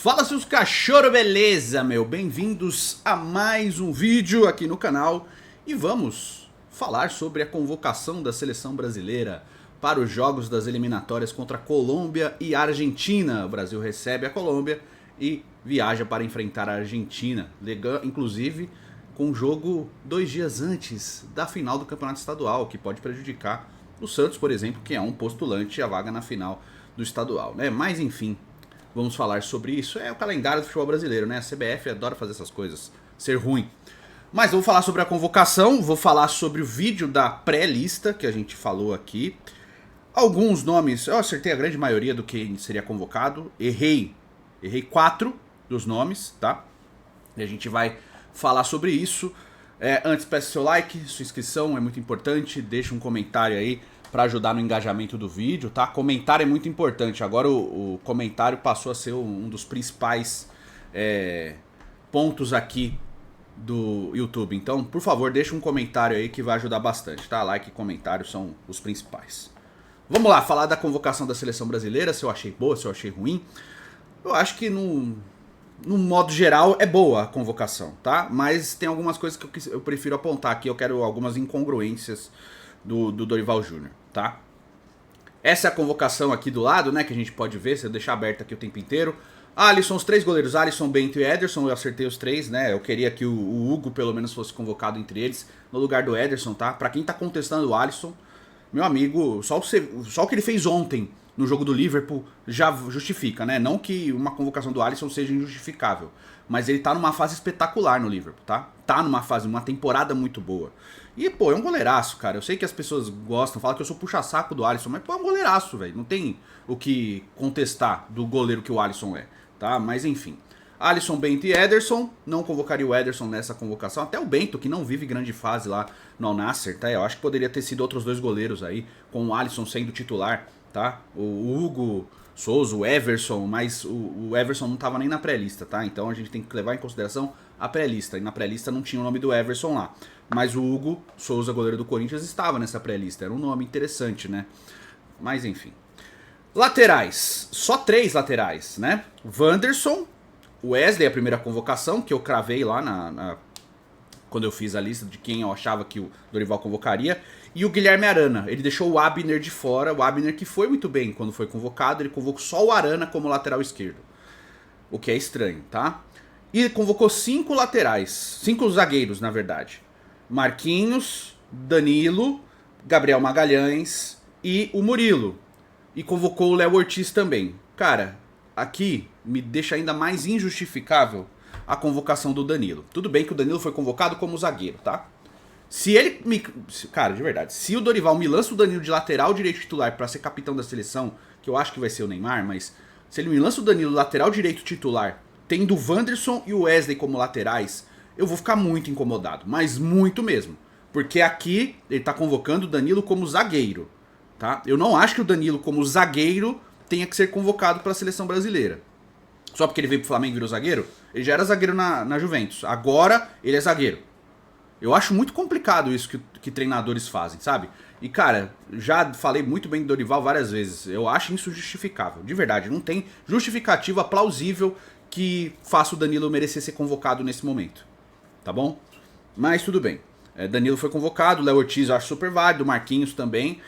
Fala seus cachorro, beleza, meu? Bem-vindos a mais um vídeo aqui no canal e vamos falar sobre a convocação da seleção brasileira para os jogos das eliminatórias contra Colômbia e Argentina. O Brasil recebe a Colômbia e viaja para enfrentar a Argentina, inclusive com um jogo 2 dias antes da final do Campeonato Estadual, que pode prejudicar o Santos, por exemplo, que é um postulante à vaga na final do estadual, né? Mas enfim, vamos falar sobre isso. É o calendário do futebol brasileiro, né? A CBF adora fazer essas coisas, ser ruim. Mas vou falar sobre a convocação, vou falar sobre o vídeo da pré-lista que a gente falou aqui. Alguns nomes, eu acertei a grande maioria do que seria convocado. Errei 4 dos nomes, tá? E a gente vai falar sobre isso. Antes, peça seu like, sua inscrição é muito importante. Deixa um comentário aí para ajudar no engajamento do vídeo, tá? Comentário é muito importante. Agora o comentário passou a ser um dos principais pontos aqui do YouTube. Então, por favor, deixa um comentário aí que vai ajudar bastante, tá? Like e comentário são os principais. Vamos lá, falar da convocação da seleção brasileira, se eu achei boa, se eu achei ruim. Eu acho que no modo geral é boa a convocação, tá? Mas tem algumas coisas que eu prefiro apontar aqui. Eu quero algumas incongruências do Dorival Júnior, tá? Essa é a convocação aqui do lado, né, que a gente pode ver, se eu deixar aberto aqui o tempo inteiro. Alisson, os 3 goleiros, Alisson, Bento e Ederson, eu acertei os 3, né? Eu queria que o Hugo pelo menos fosse convocado entre eles, no lugar do Ederson, tá? Pra quem tá contestando o Alisson, meu amigo, só o que ele fez ontem no jogo do Liverpool já justifica, né? Não que uma convocação do Alisson seja injustificável, mas ele tá numa fase espetacular no Liverpool, tá? Tá numa fase, uma temporada muito boa. E, pô, é um goleiraço, cara. Eu sei que as pessoas gostam, falam que eu sou puxa-saco do Alisson, mas, pô, é um goleiraço, velho. Não tem o que contestar do goleiro que o Alisson é, tá? Mas, enfim. Alisson, Bento e Ederson. Não convocaria o Ederson nessa convocação. Até o Bento, que não vive grande fase lá no Al Nassr, tá? Eu acho que poderia ter sido outros 2 goleiros aí, com o Alisson sendo titular, tá? O Hugo Souza, o Everson, mas o Everson não tava nem na pré-lista, tá? Então a gente tem que levar em consideração a pré-lista. E na pré-lista não tinha o nome do Everson lá. Mas o Hugo Souza, goleiro do Corinthians, estava nessa pré-lista. Era um nome interessante, né? Mas enfim. Laterais. Só 3 laterais, né? Wanderson, Wesley, a primeira convocação, que eu cravei lá quando eu fiz a lista de quem eu achava que o Dorival convocaria. E o Guilherme Arana. Ele deixou o Abner de fora. O Abner que foi muito bem quando foi convocado. Ele convocou só o Arana como lateral esquerdo. O que é estranho, tá? E ele convocou 5 laterais. 5 zagueiros, na verdade. Marquinhos, Danilo, Gabriel Magalhães e o Murilo. E convocou o Léo Ortiz também. Cara, aqui me deixa ainda mais injustificável a convocação do Danilo. Tudo bem que o Danilo foi convocado como zagueiro, tá? Se ele cara, de verdade, se o Dorival me lança o Danilo de lateral direito titular pra ser capitão da seleção, que eu acho que vai ser o Neymar, mas se ele me lança o Danilo lateral direito titular, tendo o Wanderson e o Wesley como laterais, eu vou ficar muito incomodado, mas muito mesmo. Porque aqui ele tá convocando o Danilo como zagueiro, tá? Eu não acho que o Danilo como zagueiro tenha que ser convocado para a seleção brasileira. Só porque ele veio pro Flamengo e virou zagueiro? Ele já era zagueiro na Juventus. Agora ele é zagueiro. Eu acho muito complicado isso que treinadores fazem, sabe? E, cara, já falei muito bem do Dorival várias vezes. Eu acho isso justificável. De verdade, não tem justificativa plausível que faça o Danilo merecer ser convocado nesse momento. Tá bom? Mas tudo bem. Danilo foi convocado, Léo Ortiz eu acho super válido, Marquinhos também,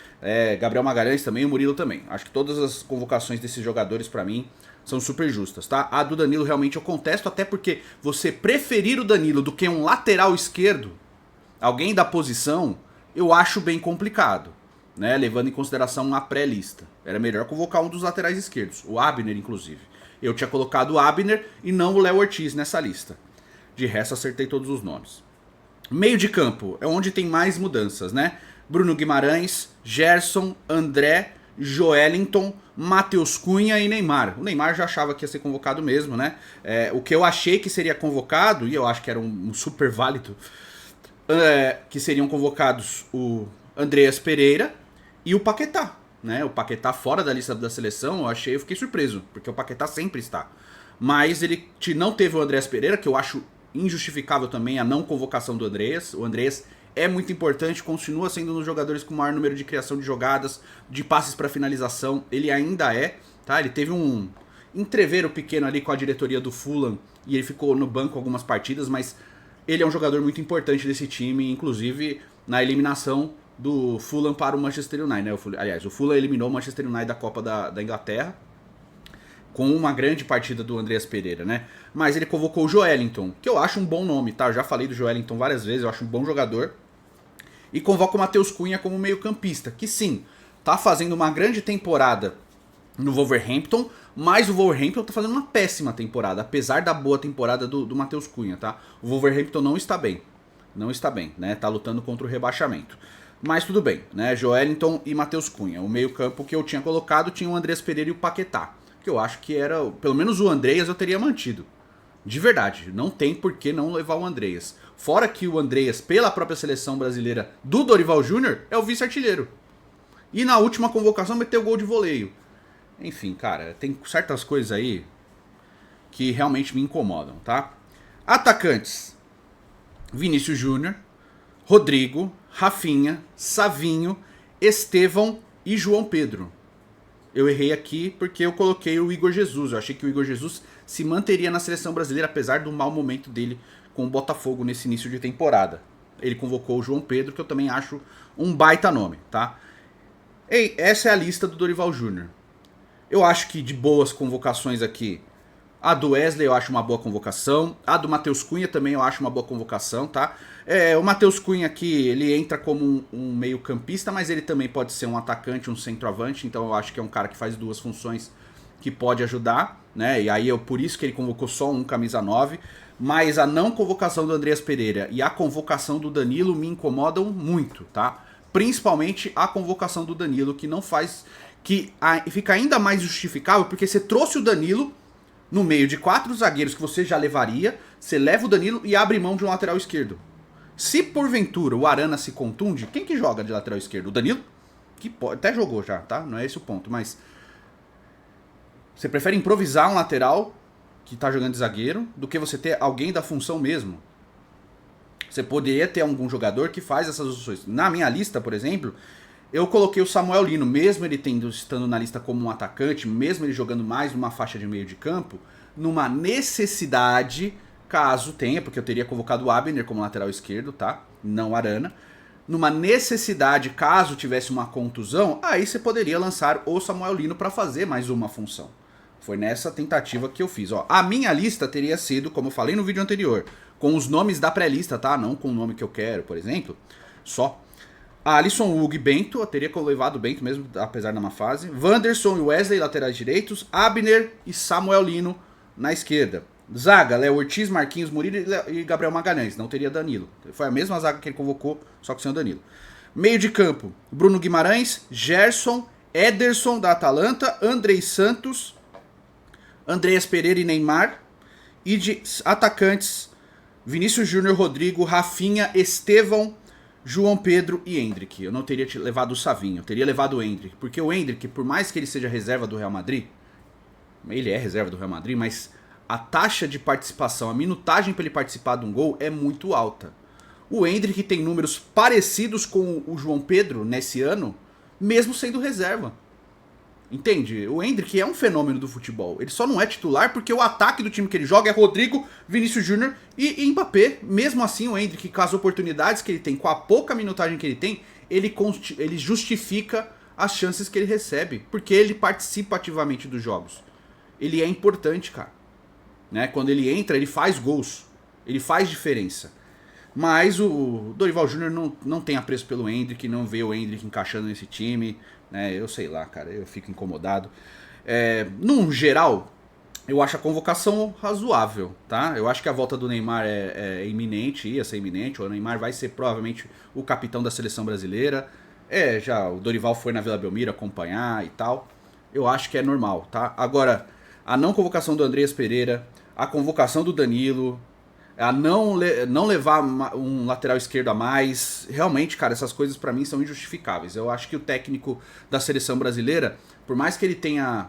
Gabriel Magalhães também, o Murilo também. Acho que todas as convocações desses jogadores pra mim são super justas, tá? A do Danilo realmente eu contesto, até porque você preferir o Danilo do que um lateral esquerdo, alguém da posição, eu acho bem complicado, né? Levando em consideração a pré-lista. Era melhor convocar um dos laterais esquerdos, o Abner inclusive. Eu tinha colocado o Abner e não o Léo Ortiz nessa lista. De resto acertei todos os nomes. Meio de campo é onde tem mais mudanças, né? Bruno Guimarães, Gerson, André, Joelinton, Matheus Cunha e Neymar. O Neymar já achava que ia ser convocado mesmo, né? O que eu achei que seria convocado, e eu acho que era um super válido, que seriam convocados o Andreas Pereira e o Paquetá, né? O Paquetá fora da lista da seleção, eu fiquei surpreso, porque o Paquetá sempre está. Mas ele não teve o Andreas Pereira, que eu acho injustificável também a não convocação do Andreas. O Andreas é muito importante, continua sendo um dos jogadores com o maior número de criação de jogadas, de passes para finalização, ele ainda é, tá? Ele teve entrever o pequeno ali com a diretoria do Fulham e ele ficou no banco algumas partidas, mas ele é um jogador muito importante desse time, inclusive na eliminação do Fulham para o Manchester United, né? Aliás, o Fulham eliminou o Manchester United da Copa da Inglaterra com uma grande partida do Andreas Pereira, né? Mas ele convocou o Joelinton, que eu acho um bom nome, tá? Eu já falei do Joelinton várias vezes, eu acho um bom jogador. E convoca o Matheus Cunha como meio campista, que sim, tá fazendo uma grande temporada no Wolverhampton, mas o Wolverhampton tá fazendo uma péssima temporada, apesar da boa temporada do Matheus Cunha, tá? O Wolverhampton não está bem, né? Tá lutando contra o rebaixamento. Mas tudo bem, né? Joelinton e Matheus Cunha. O meio campo que eu tinha colocado tinha o Andreas Pereira e o Paquetá, que eu acho que era, pelo menos o Andreas eu teria mantido. De verdade, não tem por que não levar o Andreas. Fora que o Andreas, pela própria seleção brasileira do Dorival Júnior, é o vice-artilheiro. E na última convocação meteu gol de voleio. Enfim, cara, tem certas coisas aí que realmente me incomodam, tá? Atacantes: Vinícius Júnior, Rodrigo, Rafinha, Savinho, Estevão e João Pedro. Eu errei aqui porque eu coloquei o Igor Jesus. Eu achei que o Igor Jesus se manteria na seleção brasileira, apesar do mau momento dele com o Botafogo nesse início de temporada. Ele convocou o João Pedro, que eu também acho um baita nome, tá? E essa é a lista do Dorival Júnior. Eu acho que de boas convocações aqui, a do Wesley eu acho uma boa convocação, a do Matheus Cunha também eu acho uma boa convocação, tá? O Matheus Cunha aqui, ele entra como um meio campista, mas ele também pode ser um atacante, um centroavante, então eu acho que é um cara que faz duas funções que pode ajudar, né? E aí por isso que ele convocou só um camisa 9, mas a não convocação do Andreas Pereira e a convocação do Danilo me incomodam muito, tá? Principalmente a convocação do Danilo, que não faz... que fica ainda mais justificável, porque você trouxe o Danilo no meio de 4 zagueiros que você já levaria, você leva o Danilo e abre mão de um lateral esquerdo. Se porventura o Arana se contunde, quem que joga de lateral esquerdo? O Danilo? Que pode, até jogou já, tá? Não é esse o ponto, mas... Você prefere improvisar um lateral que tá jogando de zagueiro do que você ter alguém da função mesmo. Você poderia ter algum jogador que faz essas funções. Na minha lista, por exemplo, eu coloquei o Samuel Lino, mesmo ele estando na lista como um atacante, mesmo ele jogando mais numa faixa de meio de campo, numa necessidade, caso tenha, porque eu teria convocado o Abner como lateral esquerdo, tá? Não o Arana. Numa necessidade, caso tivesse uma contusão, aí você poderia lançar o Samuel Lino para fazer mais uma função. Foi nessa tentativa que eu fiz. Ó, a minha lista teria sido, como eu falei no vídeo anterior, com os nomes da pré-lista, tá? Não com o nome que eu quero, por exemplo. Só. Alisson, Hugo e Bento. Eu teria levado o Bento mesmo, apesar da má fase. Wanderson e Wesley, laterais direitos. Abner e Samuel Lino na esquerda. Zaga, Léo Ortiz, Marquinhos Murilo e Gabriel Magalhães. Não teria Danilo. Foi a mesma zaga que ele convocou, só que sem o Danilo. Meio de campo, Bruno Guimarães, Gerson, Ederson da Atalanta, Andrei Santos, Andreas Pereira e Neymar. E de atacantes, Vinícius Júnior, Rodrigo, Rafinha, Estevão, João Pedro e Endrick. Eu não teria levado o Savinho, eu teria levado o Endrick. Porque o Endrick, por mais que ele seja reserva do Real Madrid, ele é reserva do Real Madrid, mas a taxa de participação, a minutagem para ele participar de um gol é muito alta. O Endrick tem números parecidos com o João Pedro nesse ano, mesmo sendo reserva. Entende? O Endrick é um fenômeno do futebol. Ele só não é titular porque o ataque do time que ele joga é Rodrigo, Vinícius Júnior e Mbappé. Mesmo assim, o Endrick, com as oportunidades que ele tem, com a pouca minutagem que ele tem, ele justifica as chances que ele recebe. Porque ele participa ativamente dos jogos. Ele é importante, cara. Né? Quando ele entra, ele faz gols. Ele faz diferença. Mas o Dorival Júnior não tem apreço pelo Endrick, não vê o Endrick encaixando nesse time. Né? Eu sei lá, cara, eu fico incomodado. Num geral, eu acho a convocação razoável, tá? Eu acho que a volta do Neymar é iminente, ia ser iminente. O Neymar vai ser provavelmente o capitão da seleção brasileira. Já o Dorival foi na Vila Belmiro acompanhar e tal. Eu acho que é normal, tá? Agora, a não convocação do Andreas Pereira, a convocação do Danilo, a não levar um lateral esquerdo a mais, realmente, cara, essas coisas pra mim são injustificáveis. Eu acho que o técnico da seleção brasileira, por mais que ele tenha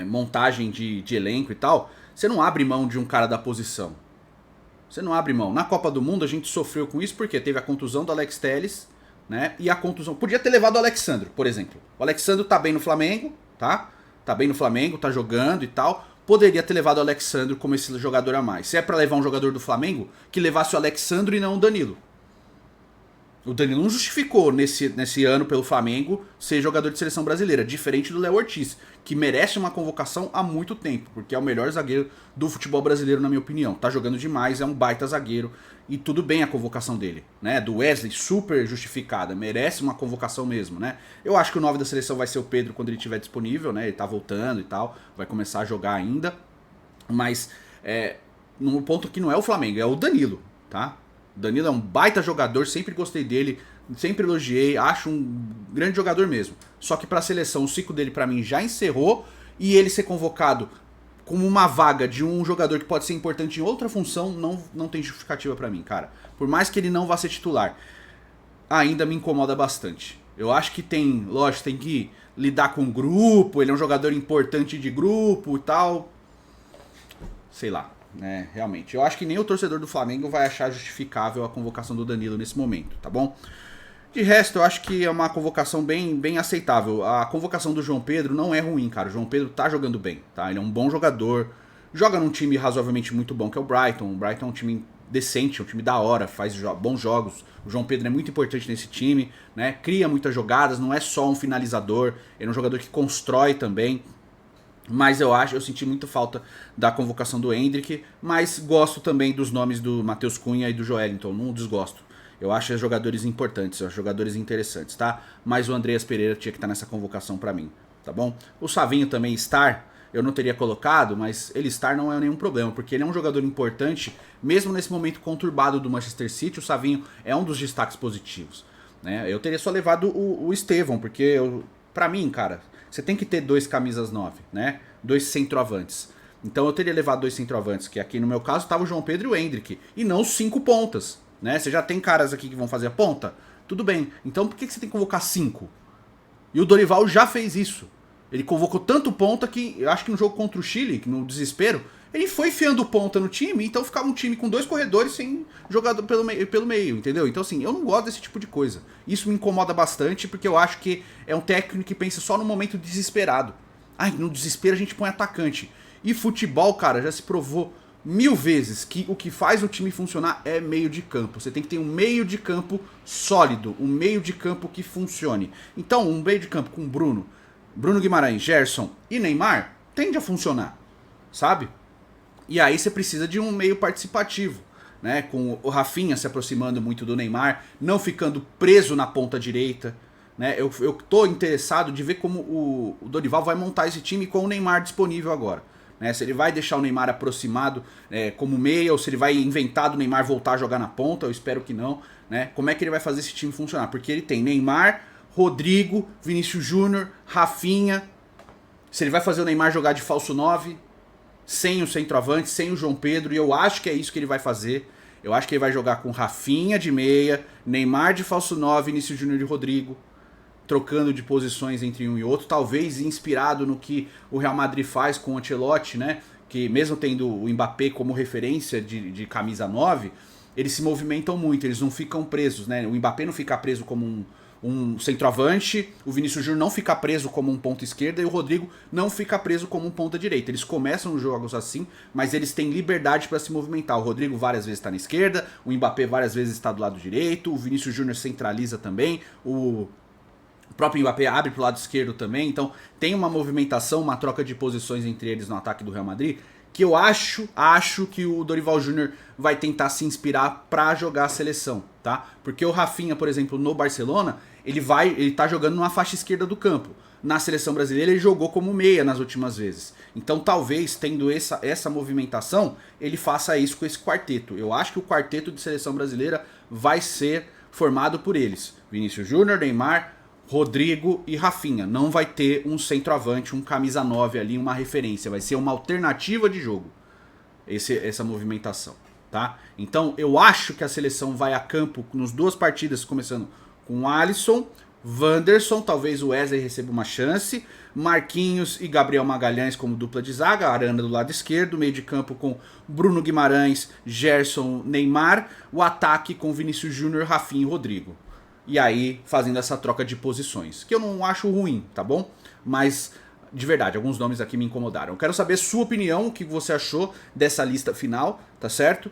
montagem de elenco e tal, você não abre mão de um cara da posição. Você não abre mão. Na Copa do Mundo a gente sofreu com isso porque teve a contusão do Alex Telles, né? E a contusão... Podia ter levado o Alexandro, por exemplo. O Alexandro tá bem no Flamengo, tá? tá bem no Flamengo, tá jogando e tal. Poderia ter levado o Alexandro como esse jogador a mais. Se é pra levar um jogador do Flamengo, que levasse o Alexandro e não o Danilo. O Danilo não justificou nesse ano pelo Flamengo ser jogador de seleção brasileira, diferente do Léo Ortiz, que merece uma convocação há muito tempo, porque é o melhor zagueiro do futebol brasileiro, na minha opinião. Tá jogando demais, é um baita zagueiro, e tudo bem a convocação dele, né? Do Wesley, super justificada, merece uma convocação mesmo, né? Eu acho que o 9 da seleção vai ser o Pedro quando ele estiver disponível, né? Ele tá voltando e tal, vai começar a jogar ainda, mas no ponto que não é o Flamengo, é o Danilo, tá? O Danilo é um baita jogador, sempre gostei dele, sempre elogiei, acho um grande jogador mesmo. Só que pra seleção o ciclo dele pra mim já encerrou, e ele ser convocado como uma vaga de um jogador que pode ser importante em outra função não tem justificativa pra mim, cara. Por mais que ele não vá ser titular, ainda me incomoda bastante. Eu acho que lógico, tem que lidar com o grupo, ele é um jogador importante de grupo e tal. Sei lá. Realmente. Eu acho que nem o torcedor do Flamengo vai achar justificável a convocação do Danilo nesse momento, tá bom? De resto, eu acho que é uma convocação bem aceitável. A convocação do João Pedro não é ruim, cara. O João Pedro tá jogando bem, tá? Ele é um bom jogador, joga num time razoavelmente muito bom, que é o Brighton. O Brighton é um time decente, é um time da hora, faz bons jogos. O João Pedro é muito importante nesse time, né? Cria muitas jogadas, não é só um finalizador, ele é um jogador que constrói também. Mas eu senti muito falta da convocação do Endrick, mas gosto também dos nomes do Matheus Cunha e do Joelinton, não desgosto. Eu acho jogadores importantes, jogadores interessantes, tá? Mas o Andreas Pereira tinha que estar nessa convocação pra mim, tá bom? O Savinho também estar, eu não teria colocado, mas ele estar não é nenhum problema, porque ele é um jogador importante, mesmo nesse momento conturbado do Manchester City, o Savinho é um dos destaques positivos, né? Eu teria só levado o Estevão, porque pra mim, cara, você tem que ter 2 camisas 9, né? 2 centroavantes. Então eu teria levado 2 centroavantes, que aqui no meu caso tava o João Pedro e o Endrick, e não 5 pontas, né? Você já tem caras aqui que vão fazer a ponta? Tudo bem. Então por que você tem que convocar 5? E o Dorival já fez isso. Ele convocou tanto ponta que, eu acho que no jogo contra o Chile, no desespero, ele foi enfiando ponta no time, então ficava um time com 2 corredores sem jogador pelo meio, entendeu? Então assim, eu não gosto desse tipo de coisa. Isso me incomoda bastante, porque eu acho que é um técnico que pensa só no momento desesperado. Ai, no desespero a gente põe atacante. E futebol, cara, já se provou 1000 vezes que o que faz o time funcionar é meio de campo. Você tem que ter um meio de campo sólido, um meio de campo que funcione. Então, um meio de campo com Bruno Guimarães, Gerson e Neymar tende a funcionar, sabe? E aí você precisa de um meio participativo, né? Com o Rafinha se aproximando muito do Neymar, não ficando preso na ponta direita, né? Eu tô interessado de ver como o Dorival vai montar esse time com o Neymar disponível agora, né? Se ele vai deixar o Neymar aproximado como meia, ou se ele vai inventar do Neymar voltar a jogar na ponta, eu espero que não, né? Como é que ele vai fazer esse time funcionar? Porque ele tem Neymar, Rodrigo, Vinícius Júnior, Rafinha. Se ele vai fazer o Neymar jogar de falso 9, sem o centroavante, sem o João Pedro, e eu acho que é isso que ele vai fazer. Eu acho que ele vai jogar com Rafinha de meia, Neymar de falso 9, Vinícius Júnior e Rodrigo, trocando de posições entre um e outro, talvez inspirado no que o Real Madrid faz com o Ancelotti, né? Que mesmo tendo o Mbappé como referência de camisa 9, eles se movimentam muito, eles não ficam presos, né? O Mbappé não fica preso como um centroavante, o Vinícius Júnior não fica preso como um ponta esquerda e o Rodrigo não fica preso como um ponta direita. Eles começam os jogos assim, mas eles têm liberdade para se movimentar. O Rodrigo várias vezes está na esquerda, o Mbappé várias vezes está do lado direito, o Vinícius Júnior centraliza também, o próprio Mbappé abre pro lado esquerdo também. Então tem uma movimentação, uma troca de posições entre eles no ataque do Real Madrid, que eu acho que o Dorival Júnior vai tentar se inspirar pra jogar a seleção, tá? Porque o Rafinha, por exemplo, no Barcelona, ele tá jogando numa faixa esquerda do campo. Na seleção brasileira ele jogou como meia nas últimas vezes. Então talvez, tendo essa movimentação, ele faça isso com esse quarteto. Eu acho que o quarteto de seleção brasileira vai ser formado por eles. Vinícius Júnior, Neymar, Rodrigo e Rafinha. Não vai ter um centroavante, um camisa 9 ali, uma referência. Vai ser uma alternativa de jogo, essa movimentação, tá? Então eu acho que a seleção vai a campo nas 2 partidas, começando com Alisson, Wanderson, talvez o Wesley receba uma chance, Marquinhos e Gabriel Magalhães como dupla de zaga, Arana do lado esquerdo, meio de campo com Bruno Guimarães, Gerson, Neymar, o ataque com Vinícius Júnior, Rafinha e Rodrigo. E aí fazendo essa troca de posições, que eu não acho ruim, tá bom? Mas de verdade, alguns nomes aqui me incomodaram. Eu quero saber sua opinião, o que você achou dessa lista final, tá certo?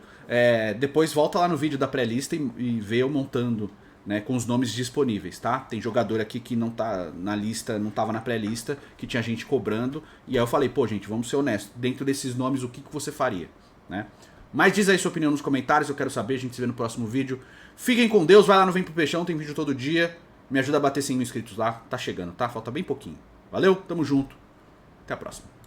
Depois volta lá no vídeo da pré-lista e vê eu montando, né, com os nomes disponíveis, tá? Tem jogador aqui que não tá na lista, não tava na pré-lista, que tinha gente cobrando, e aí eu falei, pô, gente, vamos ser honestos, dentro desses nomes, o que você faria, né? Mas diz aí sua opinião nos comentários, eu quero saber, a gente se vê no próximo vídeo. Fiquem com Deus, vai lá no Vem Pro Peixão, tem vídeo todo dia, me ajuda a bater 100 mil inscritos lá, tá chegando, tá? Falta bem pouquinho. Valeu, tamo junto, até a próxima.